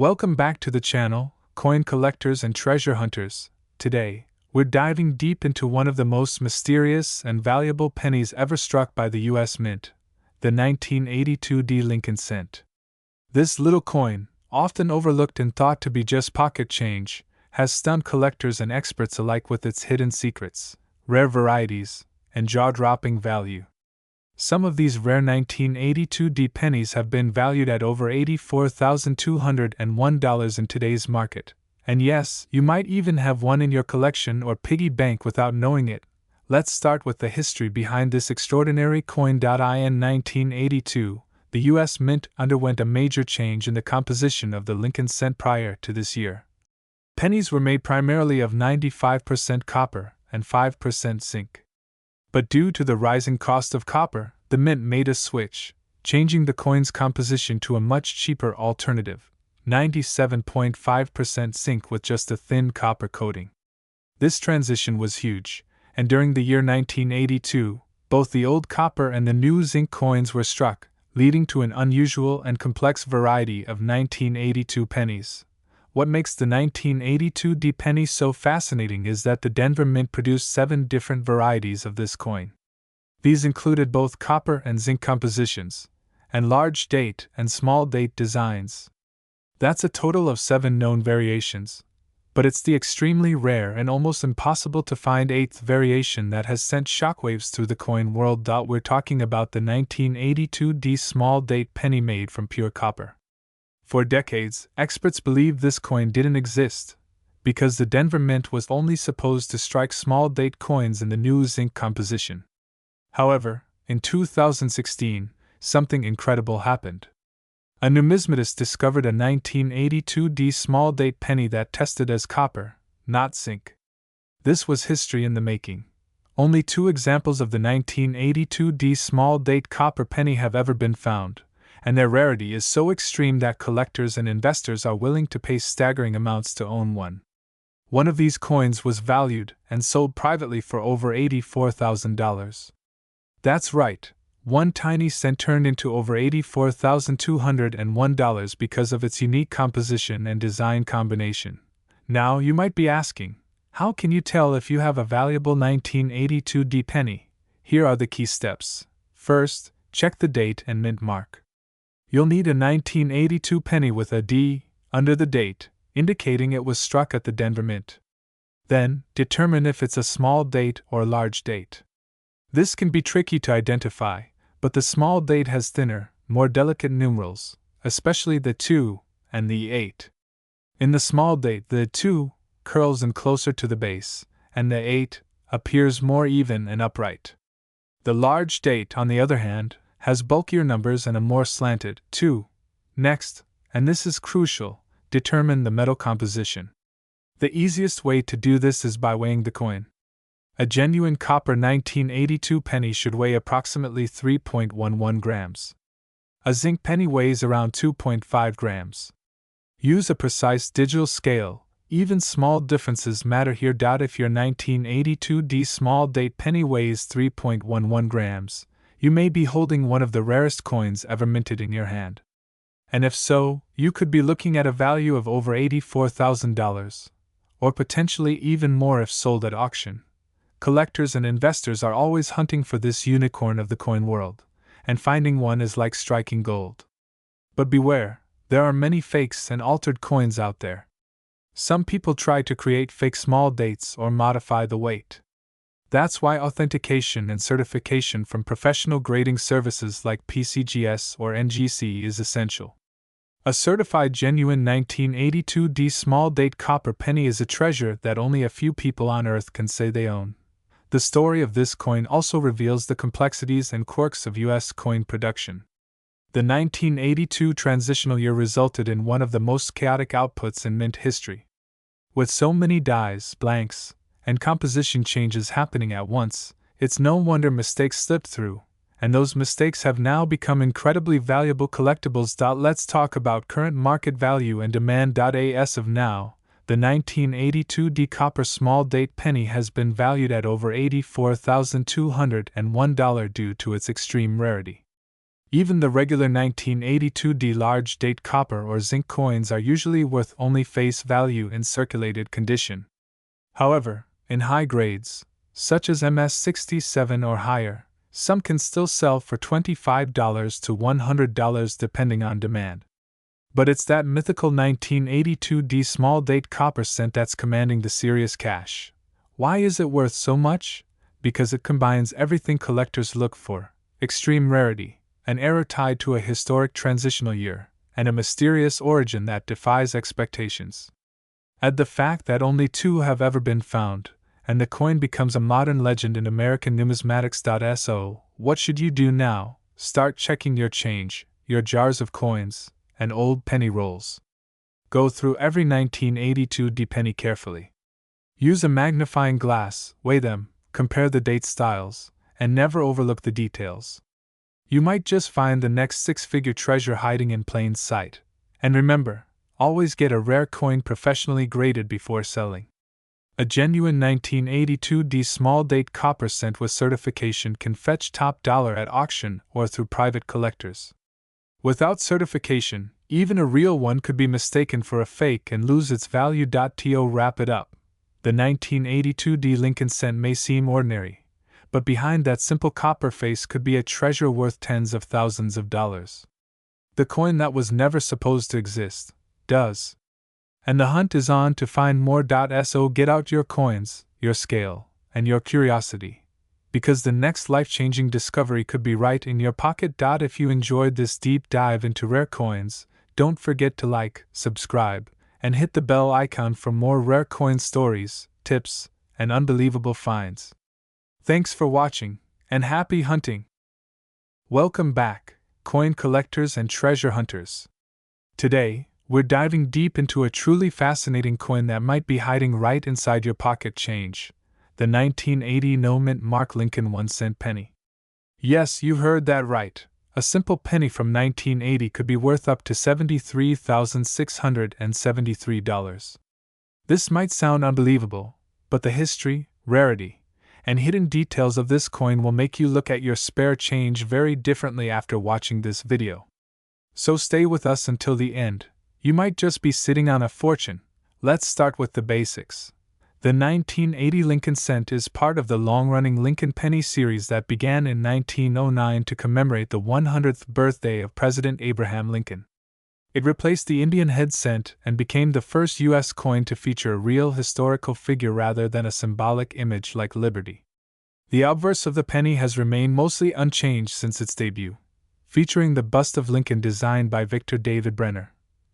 Welcome back to the channel, coin collectors and treasure hunters. Today, we're diving deep into one of the most mysterious and valuable pennies ever struck by the US Mint, the 1982 D Lincoln cent. This little coin, often overlooked and thought to be just pocket change, has stunned collectors and experts alike with its hidden secrets, rare varieties, and jaw-dropping value. Some of these rare 1982 D pennies have been valued at over $84,201 in today's market. And yes, you might even have one in your collection or piggy bank without knowing it. Let's start with the history behind this extraordinary coin. In 1982, the US Mint underwent a major change in the composition of the Lincoln cent prior to this year. Pennies were made primarily of 95% copper and 5% zinc. But due to the rising cost of copper, the Mint made a switch, changing the coin's composition to a much cheaper alternative, 97.5% zinc with just a thin copper coating. This transition was huge, and during the year 1982, both the old copper and the new zinc coins were struck, leading to an unusual and complex variety of 1982 pennies. What makes the 1982 D penny so fascinating is that the Denver Mint produced 7 different varieties of this coin. These included both copper and zinc compositions, and large date and small date designs. That's a total of 7 known variations, but it's the extremely rare and almost impossible to find 8th variation that has sent shockwaves through the coin world. We're talking about the 1982 D small date penny made from pure copper. For decades, experts believed this coin didn't exist, because the Denver Mint was only supposed to strike small date coins in the new zinc composition. However, in 2016, something incredible happened. A numismatist discovered a 1982 D small date penny that tested as copper, not zinc. This was history in the making. Only 2 examples of the 1982 D small date copper penny have ever been found, and their rarity is so extreme that collectors and investors are willing to pay staggering amounts to own one. One of these coins was valued and sold privately for over $84,000. That's right, one tiny cent turned into over $84,201 because of its unique composition and design combination. Now you might be asking, how can you tell if you have a valuable 1982 D penny? Here are the key steps. First, check the date and mint mark. You'll need a 1982 penny with a D under the date, indicating it was struck at the Denver Mint. Then, determine if it's a small date or large date. This can be tricky to identify, but the small date has thinner, more delicate numerals, especially the 2 and the 8. In the small date, the 2 curls in closer to the base, and the 8 appears more even and upright. The large date, on the other hand, has bulkier numbers and a more slanted 2. Next, and this is crucial, determine the metal composition. The easiest way to do this is by weighing the coin. A genuine copper 1982 penny should weigh approximately 3.11 grams. A zinc penny weighs around 2.5 grams. Use a precise digital scale, even small differences matter here. If your 1982 D small date penny weighs 3.11 grams, you may be holding one of the rarest coins ever minted in your hand. And if so, you could be looking at a value of over $84,000, or potentially even more if sold at auction. Collectors and investors are always hunting for this unicorn of the coin world, and finding one is like striking gold. But beware, there are many fakes and altered coins out there. Some people try to create fake small dates or modify the weight. That's why authentication and certification from professional grading services like PCGS or NGC is essential. A certified genuine 1982 D small date copper penny is a treasure that only a few people on Earth can say they own. The story of this coin also reveals the complexities and quirks of US coin production. The 1982 transitional year resulted in one of the most chaotic outputs in mint history. With so many dies, blanks, and composition changes happening at once, it's no wonder mistakes slipped through, and those mistakes have now become incredibly valuable collectibles. Let's talk about current market value and demand. As of now, the 1982 D copper small date penny has been valued at over $84,201 due to its extreme rarity. Even the regular 1982D large date copper or zinc coins are usually worth only face value in circulated condition. However, in high grades, such as MS67 or higher, some can still sell for $25 to $100 depending on demand. But it's that mythical 1982D small date copper cent that's commanding the serious cash. Why is it worth so much? Because it combines everything collectors look for: extreme rarity, an era tied to a historic transitional year, and a mysterious origin that defies expectations. Add the fact that only two have ever been found, and the coin becomes a modern legend in American numismatics. So, what should you do now? Start checking your change, your jars of coins, and old penny rolls. Go through every 1982D penny carefully. Use a magnifying glass, weigh them, compare the date styles, and never overlook the details. You might just find the next six-figure treasure hiding in plain sight. And remember, always get a rare coin professionally graded before selling. A genuine 1982D small date copper cent with certification can fetch top dollar at auction or through private collectors. Without certification, even a real one could be mistaken for a fake and lose its value. To wrap it up, the 1982D Lincoln cent may seem ordinary, but behind that simple copper face could be a treasure worth tens of thousands of dollars. The coin that was never supposed to exist, does. And the hunt is on to find more. So get out your coins, your scale, and your curiosity, because the next life-changing discovery could be right in your pocket. If you enjoyed this deep dive into rare coins, don't forget to like, subscribe, and hit the bell icon for more rare coin stories, tips, and unbelievable finds. Thanks for watching, and happy hunting! Welcome back, coin collectors and treasure hunters. Today, we're diving deep into a truly fascinating coin that might be hiding right inside your pocket change: the 1980 no-mint Mark Lincoln 1-cent penny. Yes, you heard that right. A simple penny from 1980 could be worth up to $73,673. This might sound unbelievable, but the history, rarity, and hidden details of this coin will make you look at your spare change very differently after watching this video. So stay with us until the end. You might just be sitting on a fortune. Let's start with the basics. The 1980 Lincoln cent is part of the long-running Lincoln penny series that began in 1909 to commemorate the 100th birthday of President Abraham Lincoln. It replaced the Indian head cent and became the first U.S. coin to feature a real historical figure rather than a symbolic image like Liberty. The obverse of the penny has remained mostly unchanged since its debut, featuring the bust of Lincoln designed by Victor David Brenner.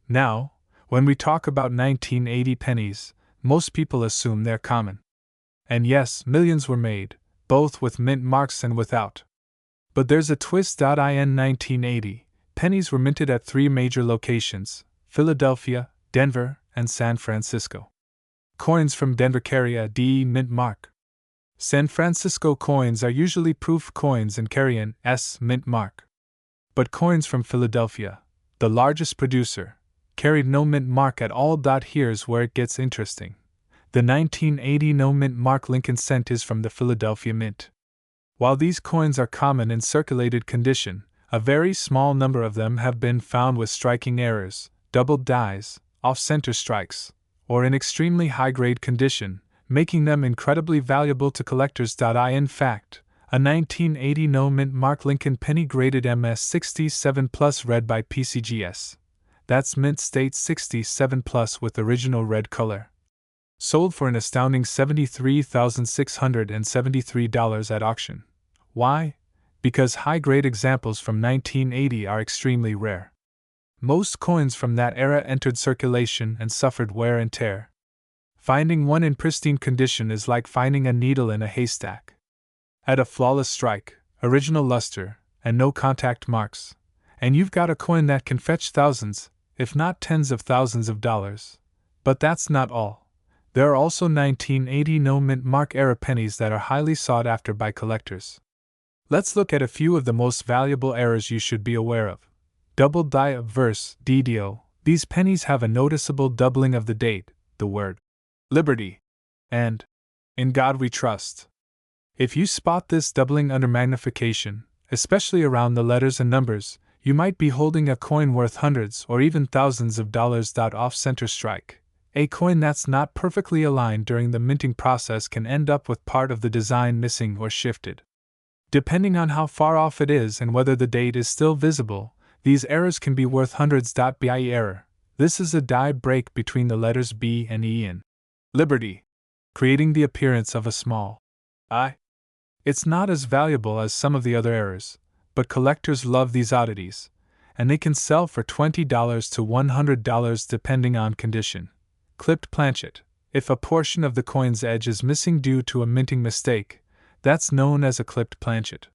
Now, when we talk about 1980 pennies, most people assume they're common. And yes, millions were made, both with mint marks and without. But there's a twist. In 1980, pennies were minted at three major locations: Philadelphia, Denver, and San Francisco. Coins from Denver carry a D mint mark. San Francisco coins are usually proof coins and carry an S mint mark. But coins from Philadelphia, the largest producer, carried no mint mark at all. Here's where it gets interesting. The 1980 no mint Mark Lincoln cent is from the Philadelphia Mint. While these coins are common in circulated condition, a very small number of them have been found with striking errors, doubled dies, off-center strikes, or in extremely high-grade condition, making them incredibly valuable to collectors. In fact, a 1980 no mint Mark Lincoln penny graded MS67 Plus read by PCGS. That's mint state 67 Plus with original red color. Sold for an astounding $73,673 at auction. Why? Because high-grade examples from 1980 are extremely rare. Most coins from that era entered circulation and suffered wear and tear. Finding one in pristine condition is like finding a needle in a haystack. Add a flawless strike, original luster, and no contact marks, and you've got a coin that can fetch thousands, if not tens of thousands of dollars. But that's not all. There are also 1980 no mint mark era pennies that are highly sought after by collectors. Let's look at a few of the most valuable errors you should be aware of. Double die obverse, DDO. These pennies have a noticeable doubling of the date, the word Liberty, and In God We Trust. If you spot this doubling under magnification, especially around the letters and numbers. You might be holding a coin worth hundreds or even thousands of dollars. Off-center strike. A coin that's not perfectly aligned during the minting process can end up with part of the design missing or shifted. Depending on how far off it is and whether the date is still visible, these errors can be worth hundreds. BIE error. This is a die break between the letters B and E in Liberty, creating the appearance of a small I. It's not as valuable as some of the other errors, but collectors love these oddities, and they can sell for $20 to $100 depending on condition. Clipped planchet. If a portion of the coin's edge is missing due to a minting mistake, that's known as a clipped planchet.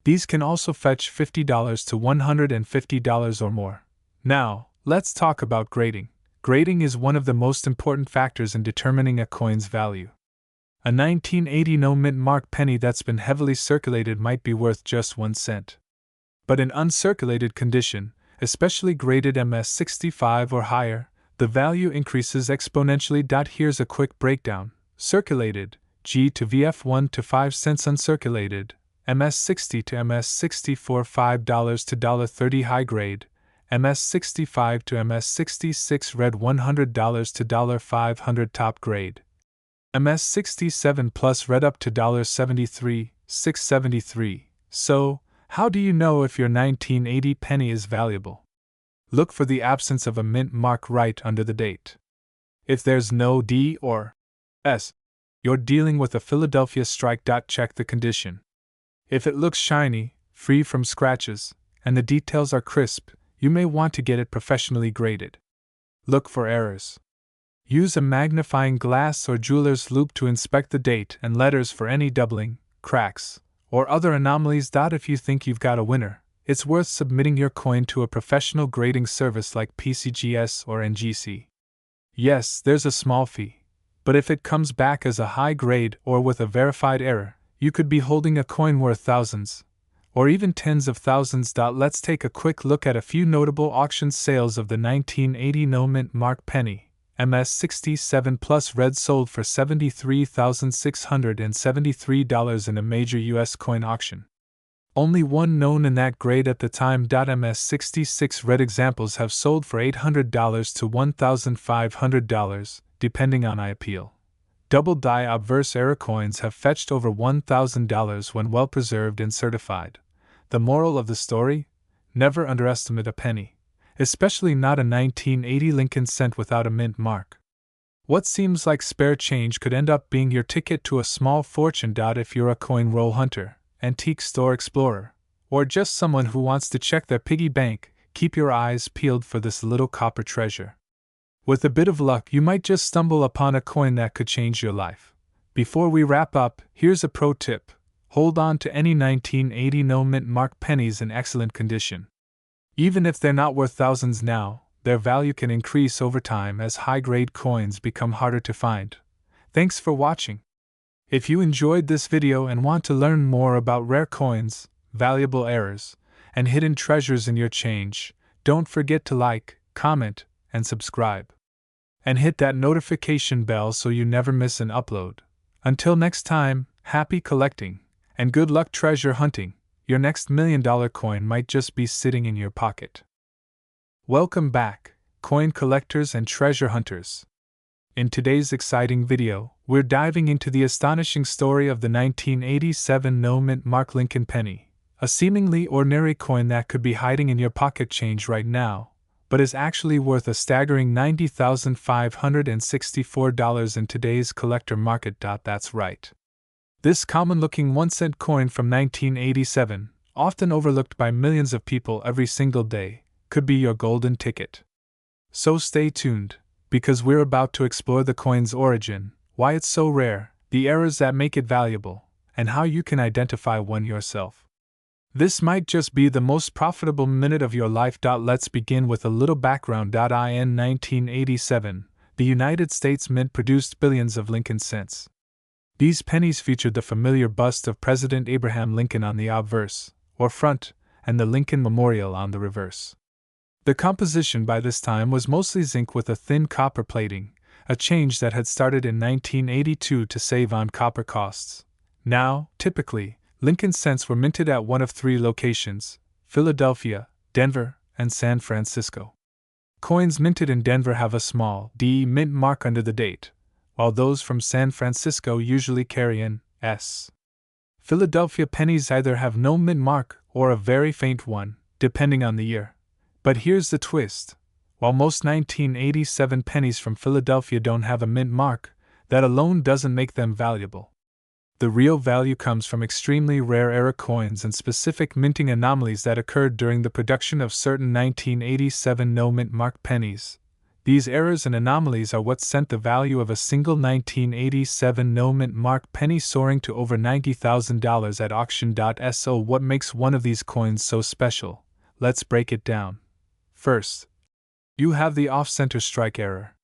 These can also fetch $50 to $150 or more. Now, let's talk about grading. Grading is one of the most important factors in determining a coin's value. A 1980 no-mint mark penny that's been heavily circulated might be worth just 1 cent. But in uncirculated condition, especially graded MS65 or higher, the value increases exponentially. Here's a quick breakdown. Circulated, G to VF 1 to 5 cents. Uncirculated, MS60 to MS64 $5 to $1.30. High grade, MS65 to MS66 red $100 to $500. Top grade, MS67 plus red up to $73, $673. So, how do you know if your 1980 penny is valuable? Look for the absence of a mint mark right under the date. If there's no D or S, you're dealing with a Philadelphia strike. Check the condition. If it looks shiny, free from scratches, and the details are crisp, you may want to get it professionally graded. Look for errors. Use a magnifying glass or jeweler's loupe to inspect the date and letters for any doubling, cracks, or other anomalies. If you think you've got a winner, it's worth submitting your coin to a professional grading service like PCGS or NGC. Yes, there's a small fee, but if it comes back as a high grade or with a verified error, you could be holding a coin worth thousands, or even tens of thousands. Let's take a quick look at a few notable auction sales of the 1980 no-mint mark penny. MS67 plus red sold for $73,673 in a major U.S. coin auction. Only one known in that grade at the time. MS66 red examples have sold for $800 to $1,500, depending on appeal. Double die obverse error coins have fetched over $1,000 when well preserved and certified. The moral of the story? Never underestimate a penny, especially not a 1980 Lincoln cent without a mint mark. What seems like spare change could end up being your ticket to a small fortune. If you're a coin roll hunter, antique store explorer, or just someone who wants to check their piggy bank, keep your eyes peeled for this little copper treasure. With a bit of luck, you might just stumble upon a coin that could change your life. Before we wrap up, here's a pro tip. Hold on to any 1980 no-mint mark pennies in excellent condition. Even if they're not worth thousands now, their value can increase over time as high-grade coins become harder to find. Thanks for watching. If you enjoyed this video and want to learn more about rare coins, valuable errors, and hidden treasures in your change, don't forget to like, comment, and subscribe. And hit that notification bell so you never miss an upload. Until next time, happy collecting, and good luck treasure hunting. Your next $1 million coin might just be sitting in your pocket. Welcome back, coin collectors and treasure hunters. In today's exciting video, we're diving into the astonishing story of the 1987 no-mint mark Lincoln penny, a seemingly ordinary coin that could be hiding in your pocket change right now, but is actually worth a staggering $90,564 in today's collector market. That's right. This common-looking 1-cent coin from 1987, often overlooked by millions of people every single day, could be your golden ticket. So stay tuned, because we're about to explore the coin's origin, why it's so rare, the errors that make it valuable, and how you can identify one yourself. This might just be the most profitable minute of your life. Let's begin with a little background. In 1987, the United States Mint produced billions of Lincoln cents. These pennies featured the familiar bust of President Abraham Lincoln on the obverse, or front, and the Lincoln Memorial on the reverse. The composition by this time was mostly zinc with a thin copper plating, a change that had started in 1982 to save on copper costs. Now, typically, Lincoln cents were minted at one of three locations: Philadelphia, Denver, and San Francisco. Coins minted in Denver have a small D mint mark under the date, while those from San Francisco usually carry an S. Philadelphia pennies either have no mint mark or a very faint one, depending on the year. But here's the twist: while most 1987 pennies from Philadelphia don't have a mint mark, that alone doesn't make them valuable. The real value comes from extremely rare era coins and specific minting anomalies that occurred during the production of certain 1987 no-mint mark pennies. These errors and anomalies are what sent the value of a single 1987 no-mint mark penny soaring to over $90,000 at auction.so. What makes one of these coins so special? Let's break it down. First, you have the off-center strike error.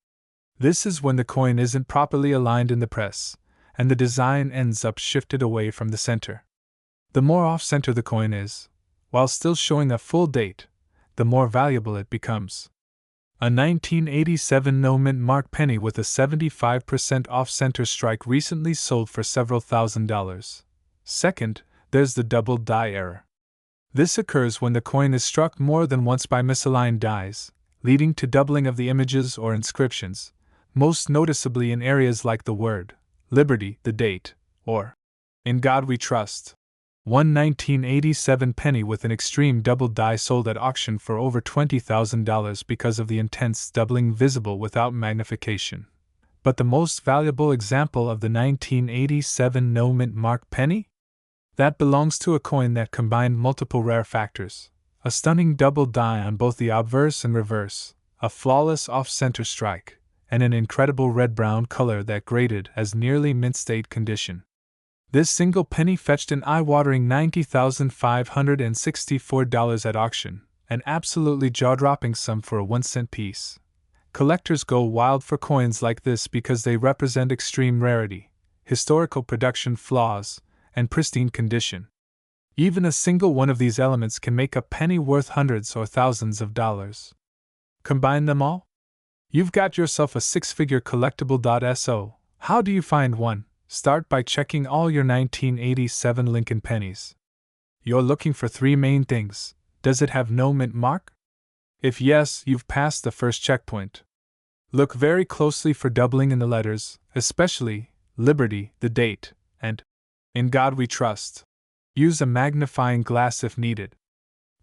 This is when the coin isn't properly aligned in the press, and the design ends up shifted away from the center. The more off-center the coin is, while still showing a full date, the more valuable it becomes. A 1987 no-mint mark penny with a 75% off-center strike recently sold for several $1,000s. Second, there's the double die error. This occurs when the coin is struck more than once by misaligned dies, leading to doubling of the images or inscriptions, most noticeably in areas like the word Liberty, the date, or In God We Trust. One 1987 penny with an extreme double die sold at auction for over $20,000 because of the intense doubling visible without magnification. But the most valuable example of the 1987 no-mint mark penny? That belongs to a coin that combined multiple rare factors: a stunning double die on both the obverse and reverse, a flawless off-center strike, and an incredible red-brown color that graded as nearly mint-state condition. This single penny fetched an eye-watering $90,564 at auction, an absolutely jaw-dropping sum for a 1-cent piece. Collectors go wild for coins like this because they represent extreme rarity, historical production flaws, and pristine condition. Even a single one of these elements can make a penny worth hundreds or thousands of dollars. Combine them all? You've got yourself a six-figure collectible.so. How do you find one? Start by checking all your 1987 Lincoln pennies. You're looking for three main things. Does it have no mint mark? If yes, you've passed the first checkpoint. Look very closely for doubling in the letters, especially Liberty, the date, and In God We Trust. Use a magnifying glass if needed.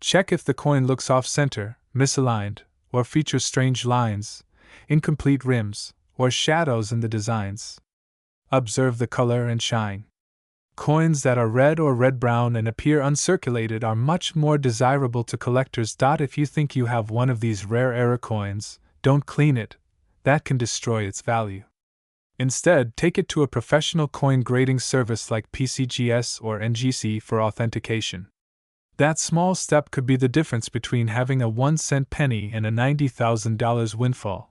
Check if the coin looks off-center, misaligned, or features strange lines, incomplete rims, or shadows in the designs. Observe the color and shine. Coins that are red or red-brown and appear uncirculated are much more desirable to collectors. If you think you have one of these rare era coins, don't clean it. That can destroy its value. Instead, take it to a professional coin grading service like PCGS or NGC for authentication. That small step could be the difference between having a 1-cent penny and a $90,000 windfall.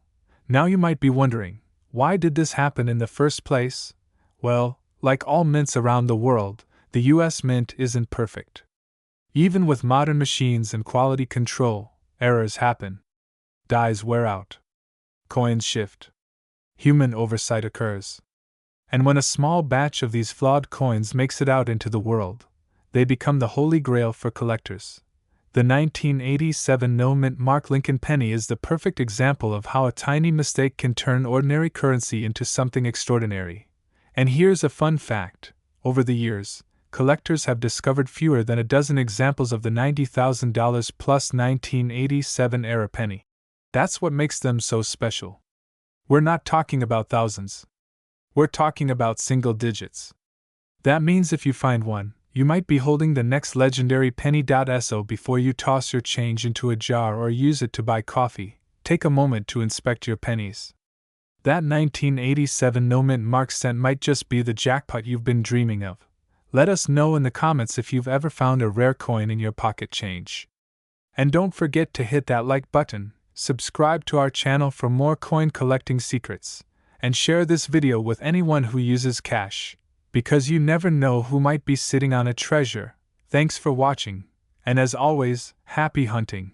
Now you might be wondering, why did this happen in the first place? Well, like all mints around the world, the US Mint isn't perfect. Even with modern machines and quality control, errors happen. Dies wear out. Coins shift. Human oversight occurs. And when a small batch of these flawed coins makes it out into the world, they become the holy grail for collectors. The 1987 no-mint mark Lincoln penny is the perfect example of how a tiny mistake can turn ordinary currency into something extraordinary. And here's a fun fact: over the years, collectors have discovered fewer than a dozen examples of the $90,000 plus 1987 era penny. That's what makes them so special. We're not talking about thousands. We're talking about single digits. That means if you find one, you might be holding the next legendary penny.so. Before you toss your change into a jar or use it to buy coffee, take a moment to inspect your pennies. That 1987 no-mint mark cent might just be the jackpot you've been dreaming of. Let us know in the comments if you've ever found a rare coin in your pocket change. And don't forget to hit that like button, subscribe to our channel for more coin collecting secrets, and share this video with anyone who uses cash, because you never know who might be sitting on a treasure. Thanks for watching, and as always, happy hunting,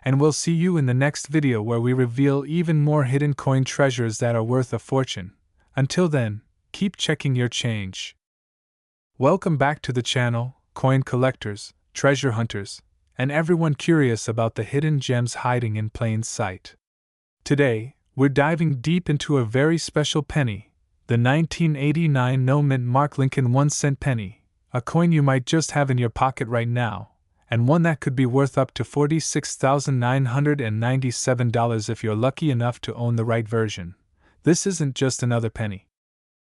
and we'll see you in the next video where we reveal even more hidden coin treasures that are worth a fortune. Until then, keep checking your change. Welcome back to the channel, coin collectors, treasure hunters, and everyone curious about the hidden gems hiding in plain sight. Today, we're diving deep into a very special penny, the 1989 no-mint Mark Lincoln 1-cent penny, a coin you might just have in your pocket right now, and one that could be worth up to $46,997 if you're lucky enough to own the right version. This isn't just another penny.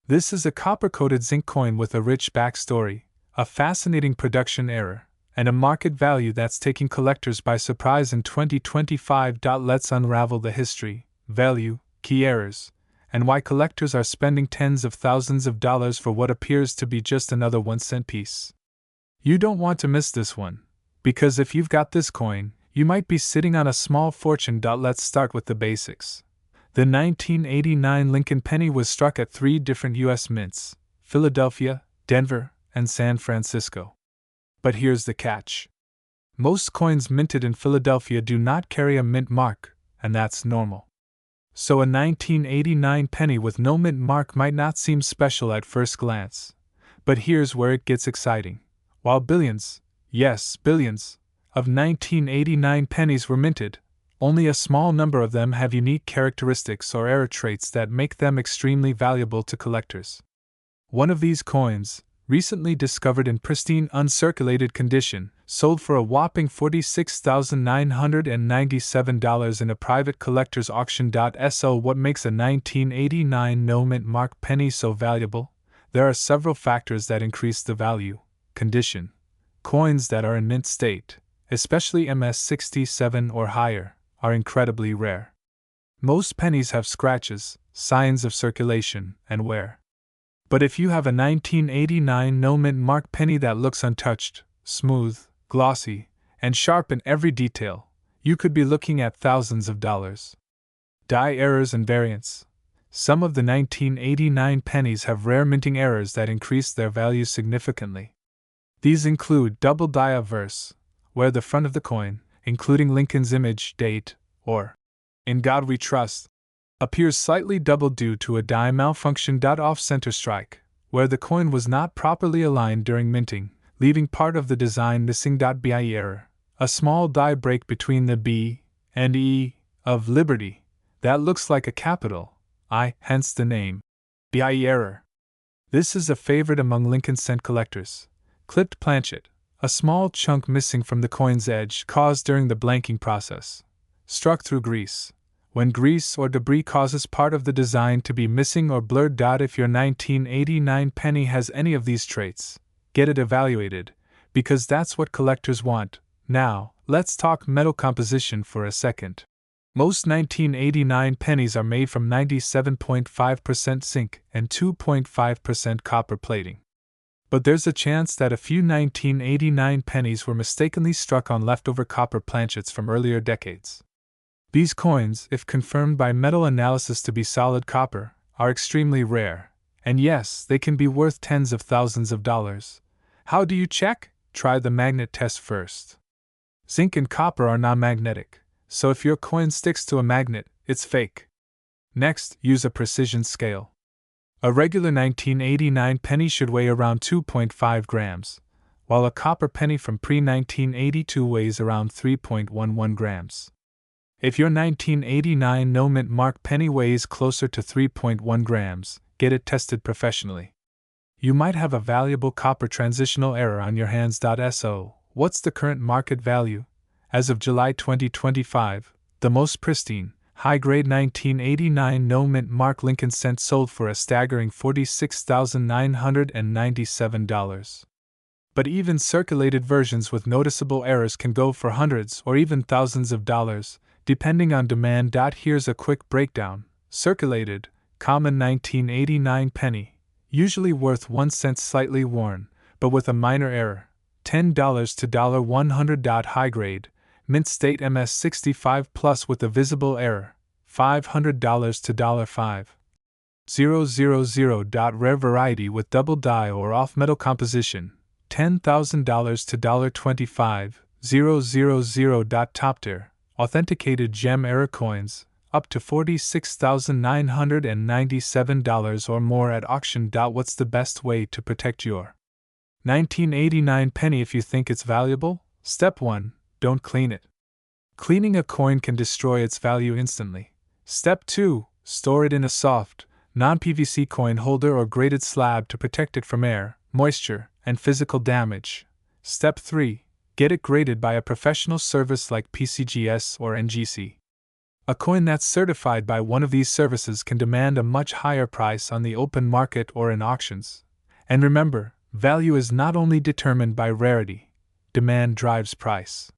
This is a copper-coated zinc coin with a rich backstory, a fascinating production error, and a market value that's taking collectors by surprise in 2025. Let's unravel the history, value, key errors, and why collectors are spending tens of thousands of dollars for what appears to be just another 1-cent piece. You don't want to miss this one, because if you've got this coin, you might be sitting on a small fortune. Let's start with the basics. The 1989 Lincoln penny was struck at 3 different U.S. mints: Philadelphia, Denver, and San Francisco. But here's the catch. Most coins minted in Philadelphia do not carry a mint mark, and that's normal. So a 1989 penny with no mint mark might not seem special at first glance. But here's where it gets exciting. While billions, yes, billions, of 1989 pennies were minted, only a small number of them have unique characteristics or error traits that make them extremely valuable to collectors. One of these coins, recently discovered in pristine uncirculated condition, sold for a whopping $46,997 in a private collector's auction. So what makes a 1989 no-mint mark penny so valuable? There are several factors that increase the value. Condition. Coins that are in mint state, especially MS67 or higher, are incredibly rare. Most pennies have scratches, signs of circulation, and wear. But if you have a 1989 no-mint mark penny that looks untouched, smooth, glossy, and sharp in every detail, you could be looking at thousands of dollars. Die errors and variants. Some of the 1989 pennies have rare minting errors that increase their value significantly. These include double die obverse, where the front of the coin, including Lincoln's image, date, or "In God We Trust," appears slightly double due to a die malfunction. Off-center strike, where the coin was not properly aligned during minting, leaving part of the design missing. BIE error, a small die break between the B and E of Liberty that looks like a capital I, hence the name. BIE error. This is a favorite among Lincoln cent collectors. Clipped planchet, a small chunk missing from the coin's edge caused during the blanking process. Struck through grease, when grease or debris causes part of the design to be missing or blurred. If your 1989 penny has any of these traits, get it evaluated, because that's what collectors want. Now, let's talk metal composition for a second. Most 1989 pennies are made from 97.5% zinc and 2.5% copper plating. But there's a chance that a few 1989 pennies were mistakenly struck on leftover copper planchets from earlier decades. These coins, if confirmed by metal analysis to be solid copper, are extremely rare, and yes, they can be worth tens of thousands of dollars. How do you check? Try the magnet test first. Zinc and copper are non-magnetic, so if your coin sticks to a magnet, it's fake. Next, use a precision scale. A regular 1989 penny should weigh around 2.5 grams, while a copper penny from pre-1982 weighs around 3.11 grams. If your 1989 no-mint mark penny weighs closer to 3.1 grams, get it tested professionally. You might have a valuable copper transitional error on your hands. So, what's the current market value? As of July 2025, the most pristine, high-grade 1989 no-mint mark Lincoln cent sold for a staggering $46,997. But even circulated versions with noticeable errors can go for hundreds or even thousands of dollars, depending on demand. Here's a quick breakdown. Circulated, common 1989 penny, usually worth 1 cent, slightly worn, but with a minor error, $10 to $100. High-grade, mint state MS65 plus with a visible error, $500 to $5,000. Rare variety with double die or off-metal composition, $10,000 to $25,000. Top tier, authenticated gem error coins, up to $46,997 or more at auction. What's the best way to protect your 1989 penny. If you think it's valuable, Step 1. Don't clean it. Cleaning a coin can destroy its value instantly. Step 2. Store it in a soft, non-PVC coin holder or grated slab to protect it from air, moisture, and physical damage. Step 3. Get it graded by a professional service like PCGS or NGC. A coin that's certified by one of these services can demand a much higher price on the open market or in auctions. And remember, value is not only determined by rarity, demand drives price.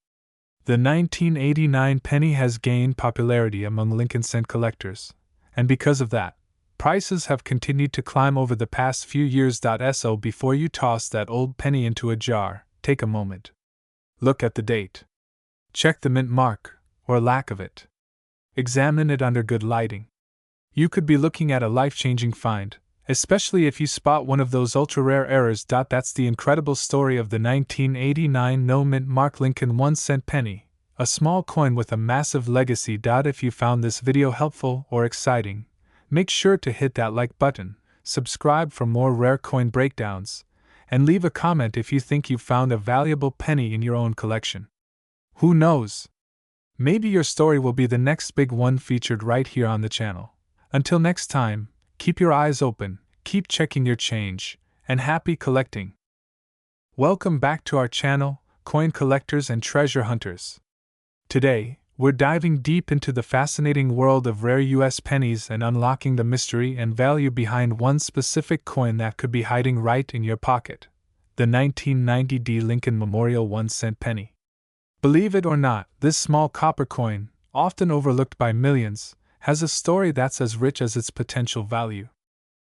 The 1989 penny has gained popularity among Lincoln cent collectors, and because of that, prices have continued to climb over the past few years. So before you toss that old penny into a jar, take a moment. Look at the date. Check the mint mark, or lack of it. Examine it under good lighting. You could be looking at a life-changing find, especially if you spot one of those ultra-rare errors. That's the incredible story of the 1989 no mint mark Lincoln 1-cent penny, a small coin with a massive legacy. If you found this video helpful or exciting, make sure to hit that like button, subscribe for more rare coin breakdowns, and leave a comment if you think you've found a valuable penny in your own collection. Who knows? Maybe your story will be the next big one featured right here on the channel. Until next time, keep your eyes open, keep checking your change, and happy collecting. Welcome back to our channel, Coin Collectors and Treasure Hunters. Today, we're diving deep into the fascinating world of rare US pennies and unlocking the mystery and value behind one specific coin that could be hiding right in your pocket: the 1990 Lincoln Memorial 1-cent penny. Believe it or not, this small copper coin, often overlooked by millions, has a story that's as rich as its potential value.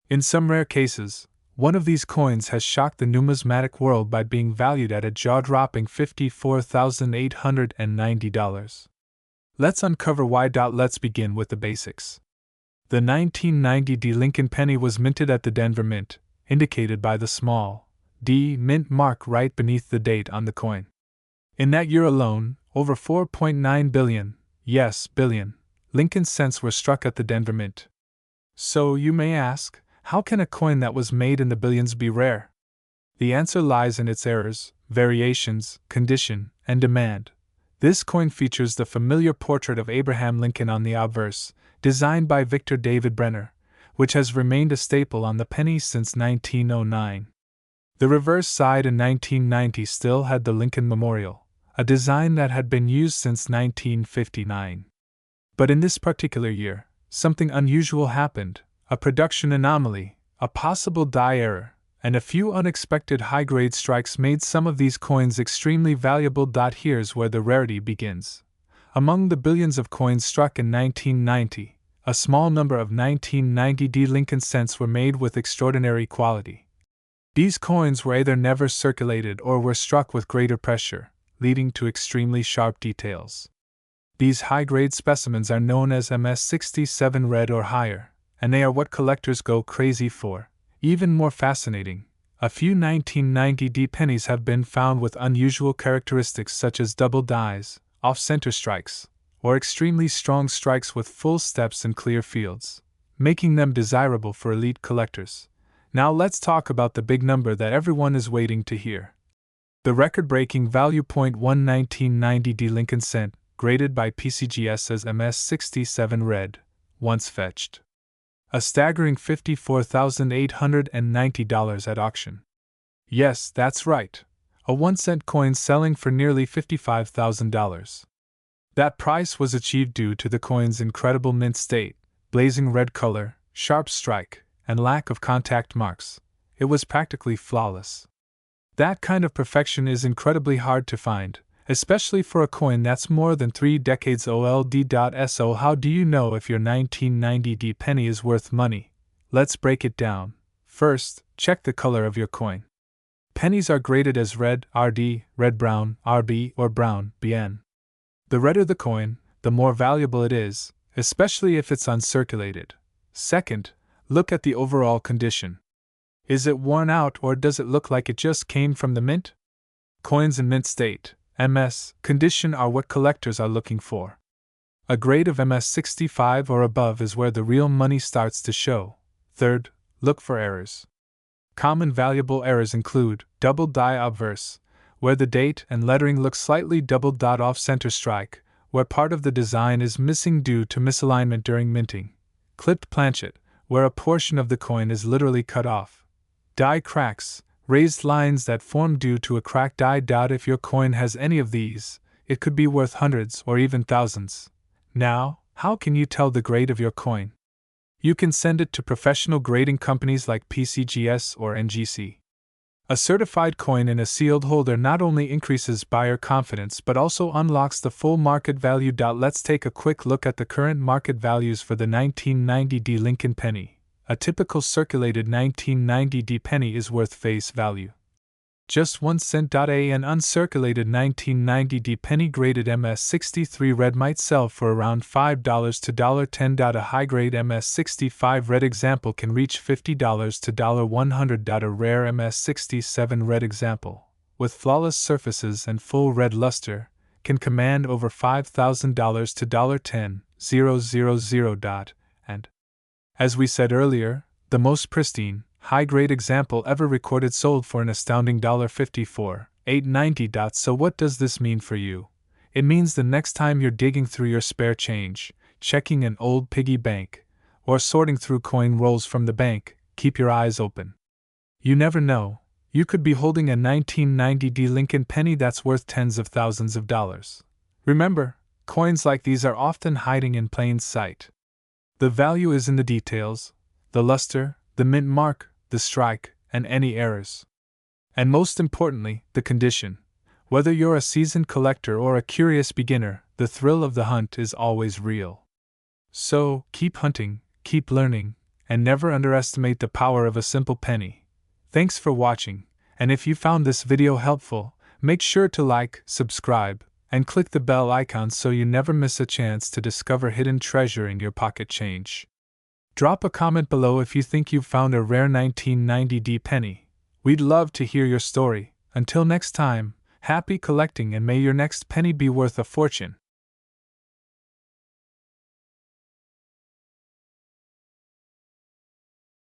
In some rare cases, one of these coins has shocked the numismatic world by being valued at a jaw-dropping $54,890. Let's uncover why. Let's begin with the basics. The 1990 Lincoln penny was minted at the Denver Mint, indicated by the small D mint mark right beneath the date on the coin. In that year alone, over 4.9 billion, yes, billion, Lincoln cents were struck at the Denver Mint. So you may ask, how can a coin that was made in the billions be rare? The answer lies in its errors, variations, condition, and demand. This coin features the familiar portrait of Abraham Lincoln on the obverse, designed by Victor David Brenner, which has remained a staple on the penny since 1909. The reverse side in 1990 still had the Lincoln Memorial, a design that had been used since 1959. But in this particular year, something unusual happened: a production anomaly, a possible die error, and a few unexpected high-grade strikes made some of these coins extremely valuable. Here's where the rarity begins. Among the billions of coins struck in 1990, a small number of 1990 Lincoln cents were made with extraordinary quality. These coins were either never circulated or were struck with greater pressure, leading to extremely sharp details. These high-grade specimens are known as MS67 red or higher, and they are what collectors go crazy for. Even more fascinating, a few 1990 pennies have been found with unusual characteristics such as double dies, off-center strikes, or extremely strong strikes with full steps and clear fields, making them desirable for elite collectors. Now let's talk about the big number that everyone is waiting to hear. The record-breaking value. 1990 Lincoln cent, graded by PCGS as MS67 red, once fetched a staggering $54,890 at auction. Yes, that's right, a 1-cent coin selling for nearly $55,000. That price was achieved due to the coin's incredible mint state, blazing red color, sharp strike, and lack of contact marks. It was practically flawless. That kind of perfection is incredibly hard to find, especially for a coin that's more than 3 decades old. So how do you know if your 1990 penny is worth money? Let's break it down. First, check the color of your coin. Pennies are graded as red, RD, red-brown, RB, or brown, BN. The redder the coin, the more valuable it is, especially if it's uncirculated. Second, look at the overall condition. Is it worn out or does it look like it just came from the mint? Coins in mint state, MS, condition are what collectors are looking for. A grade of MS65 or above is where the real money starts to show. Third, look for errors. Common valuable errors include double die obverse, where the date and lettering look slightly doubled, off center strike, where part of the design is missing due to misalignment during minting, clipped planchet, where a portion of the coin is literally cut off, die cracks, raised lines that form due to a cracked die. If your coin has any of these, it could be worth hundreds or even thousands. Now, how can you tell the grade of your coin? You can send it to professional grading companies like PCGS or NGC. A certified coin in a sealed holder not only increases buyer confidence but also unlocks the full market value. Let's take a quick look at the current market values for the 1990D Lincoln penny. A typical circulated 1990D penny is worth face value just 1 cent. An uncirculated 1990D penny graded MS63 red might sell for around $5 to $10. A high-grade MS65 red example can reach $50 to $100. A rare MS67 red example, with flawless surfaces and full red luster, can command over $5,000 to $10,000. And, as we said earlier, the most pristine, high-grade example ever recorded sold for an astounding $54,890. So what does this mean for you? It means the next time you're digging through your spare change, checking an old piggy bank, or sorting through coin rolls from the bank, keep your eyes open. You never know, you could be holding a 1990D Lincoln penny that's worth tens of thousands of dollars. Remember, coins like these are often hiding in plain sight. The value is in the details, the luster, the mint mark, the strike, and any errors. And most importantly, the condition. Whether you're a seasoned collector or a curious beginner, the thrill of the hunt is always real. So, keep hunting, keep learning, and never underestimate the power of a simple penny. Thanks for watching, and if you found this video helpful, make sure to like, subscribe, and click the bell icon so you never miss a chance to discover hidden treasure in your pocket change. Drop a comment below if you think you've found a rare 1990D penny. We'd love to hear your story. Until next time, happy collecting and may your next penny be worth a fortune.